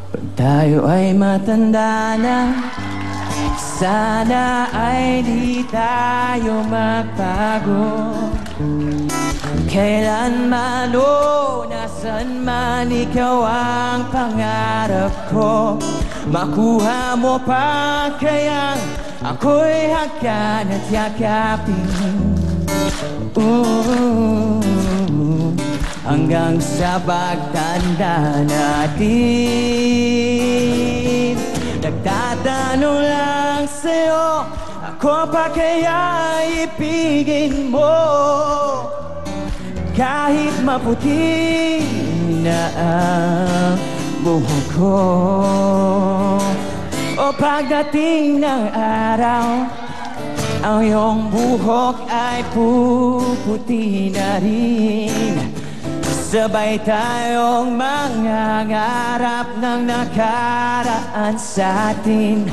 Pag tayo ay matanda na, sana ay di tayo magbago. Kailanman o nasan man ikaw ang pangarap ko, makuha mo pa kayang ako'y hagkan at yakapin. Hanggang sa pagtanda natin, nagtatanong lang sa'yo, ako pa kaya ibigin mo? Kahit maputi na ang buhok ko, o pagdating ng araw, ang iyong buhok ay puputi na rin. Sabay tayong mangangarap ng nakaraan sa atin.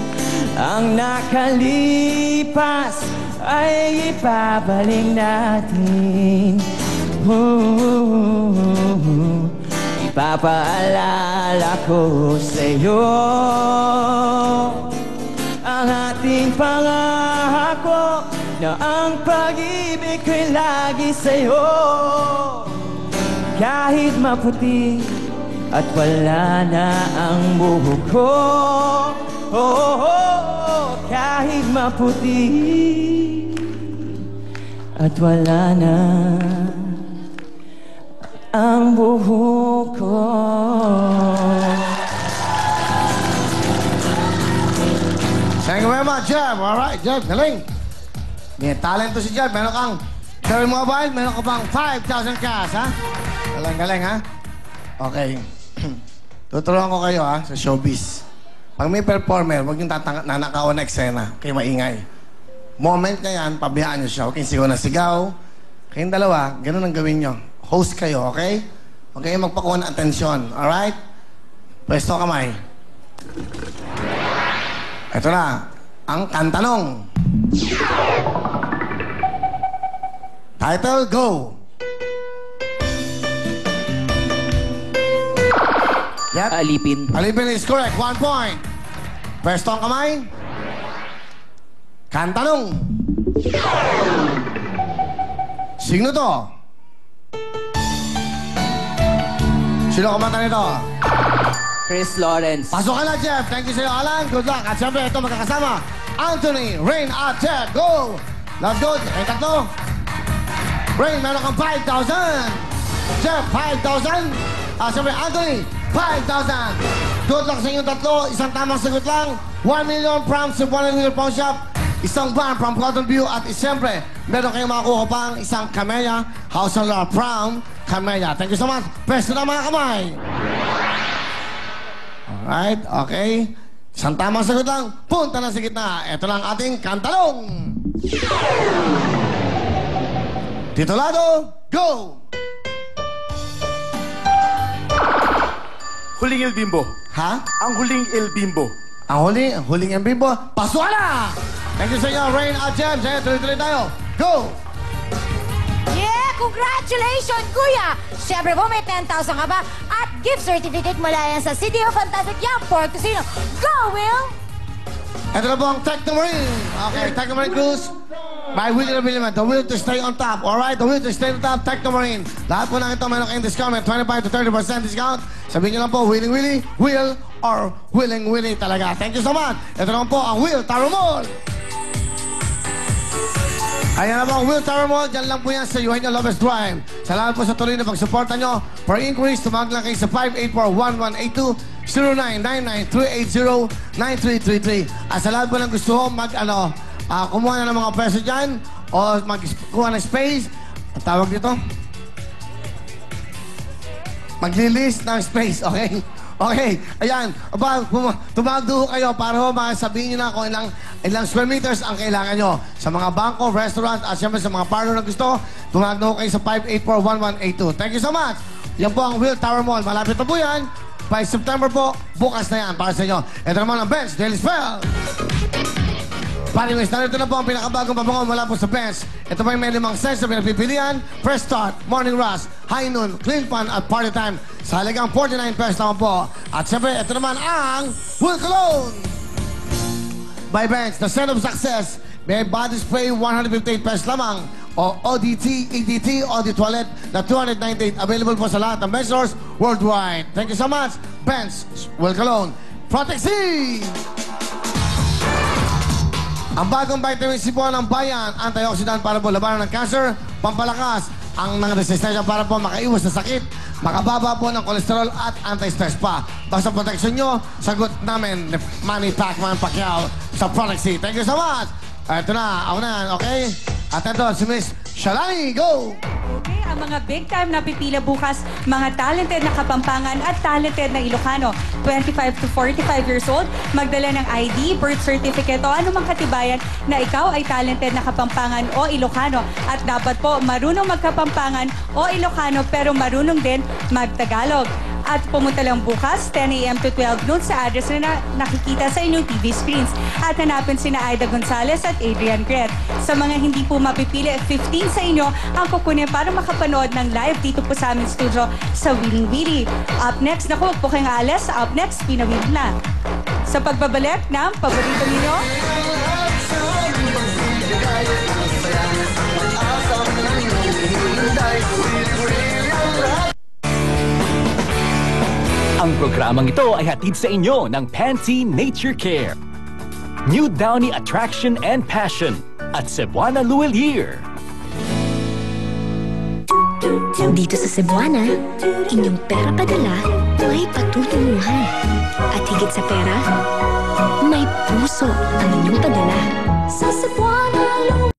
Ang nakalipas ay ibabalik natin. Ipapaalala ko sa'yo ang ating pangako na ang pag-ibig ko'y lagi sa'yo. Kahit maputi at wala na ang buhok ko, kahit maputi at wala na ang buhok ko. Thank you very much, Jeff. Alright, Jeff, galing. May talent to si Jeff. Meron kang Cherry Mobile, meron ka bang 5,000 cash, ha? Galing, ha? Okay. Tuturuan ko kayo, ha, sa showbiz. Pag may performer, huwag yung nanakawan na eksena. Kayo maingay. Moment na yan, pabiyaan nyo siya. Huwag kayong sigaw na sigaw. Kayong dalawa, ganun ang gawin nyo. Host kayo, okay? Huwag kayong magpakuha ng atensyon, alright? Pwesto kamay. Ito na, ang kantanong. Title, go! Yep. Alipin. Alipin is correct. 1 point. Pwesto ang kamay. Kantanong. Sino to? Sino kumanta nito? Chris Lawrence. Pasok ka na, Jeff. Thank you sa'yo, Alan. Good luck. At siyempre, ito magkakasama. Anthony, Rain, at Jeff. Go! Love good. Ay, tatlo. Rain, meron kang 5,000. Jeff, 5,000. Siyempre, Anthony, 5,000. Good luck sa inyong tatlo. Isang tamang sagot lang. 1 million from Cebuana Little Pawn Shop. Isang van from Cotton View. At siyempre, meron kayong makakuha pang isang Camellia House on Love from Camellia. Thank you so much. Pwesto na mga kamay. Alright, okay. Isang tamang sagot lang. Punta na sa gitna. Ito lang ating kantalong. Titulado, go! Huling El Bimbo. Ha? Ang huling El Bimbo. Ang huling ang bimbo. Pasok na! Thank you sa inyo, Rain at Jem. Sige, tuloy-tuloy tayo. Go! Yeah! Congratulations, Kuya! Siyempre po, may 10,000 ka ba? At gift certificate mula yan sa City of Fantastic Young Port Casino. Go, Will! Ito na po ang Technomarine. Okay, Technomarine Cruise. By Willie Rabiliman, the will to stay on top. Alright, the will to stay on top, Technomarine. Lahat po ng ito, meron kayong discount. 25 to 30% discount. Sabihin nyo lang po, Willing Willie, Will, or Willing Willie talaga. Thank you so much. Ito naman po ang Will Tarumol. Ayan na po ang Will Tarumol. Diyan lang po yan sa Eugenio Lopez Drive. Salamat po sa tuloy na pagsuporta nyo. For inquiries, tumawag lang kayo sa 584-1182, 0999-380-9333. At sa lahat po ng gusto ko kumuha na ng mga peso dyan o magkuha ng space. Ang tawag dito? Maglilist ng space, okay? Okay, ayan. Tumawag doon kayo para sabihin nyo na kung ilang square meters ang kailangan nyo. Sa mga bangko, restaurant, at siyempre sa mga parlor na gusto, tumawag doon kayo sa 584-1182. Thank you so much. Yan po ang Will Tower Mall. Malapit na po yan. By September po, bukas na yan para sa inyo. Ito naman ang Bench Daily Spell. Anyways, narito na po ang pinakabagong pabango mula po sa Benz. Ito pa yung may 5 cents na pinagpipilian. Fresh Start, Morning Rush, High Noon, Clean Fun at Party Time sa halagang 49 pesos naman po. At syempre, ito naman ang Wool Cologne by Benz, the scent of success. May body spray 158 pesos lamang o ODT, EDT, Audi Toilet na 298. Available po sa lahat ng Benz stores worldwide. Thank you so much, Benz, Wool Cologne. Protexi! Ang bagong vitamin C po ng bayan, antioxidant para po labanan ng cancer, pampalakas ang ng resistensya para po makaiwas sa sakit, makababa po ng kolesterol at anti-stress pa. Basta proteksyon nyo, sagot namin ni Manny Pacman Pacquiao sa Protexi. Thank you so much! Ito na, ako na yan, okay? At ito, si Miss Shalani, go! Okay, ang mga big time na pipila bukas, mga talented na Kapampangan at talented na Ilocano, 25 to 45 years old, magdala ng ID, birth certificate o anumang katibayan na ikaw ay talented na Kapampangan o Ilocano. At dapat po marunong magkapampangan o Ilocano pero marunong din magtagalog. At pumunta lang bukas, 10 a.m. to 12 noon sa address na nakikita sa inyong TV screens. At hanapin sina Aida Gonzalez at Adrian Gret. Sa mga hindi po mapipili, 15 sa inyo ang kukunin para makapanood ng live dito po sa aming studio sa Willing Willy. Up next, naku, huwag po kayong aalis. Up next, pinawid na. Sa pagbabalik ng paborito ninyo, Ang programang ito ay hatid sa inyo ng Pantene Nature Care, New Downy Attraction and Passion at Cebuana Luwelier. Dito sa Cebuana, inyong pera padala may patutunguhan. At higit sa pera, may puso ang inyong padala. Sa Cebuana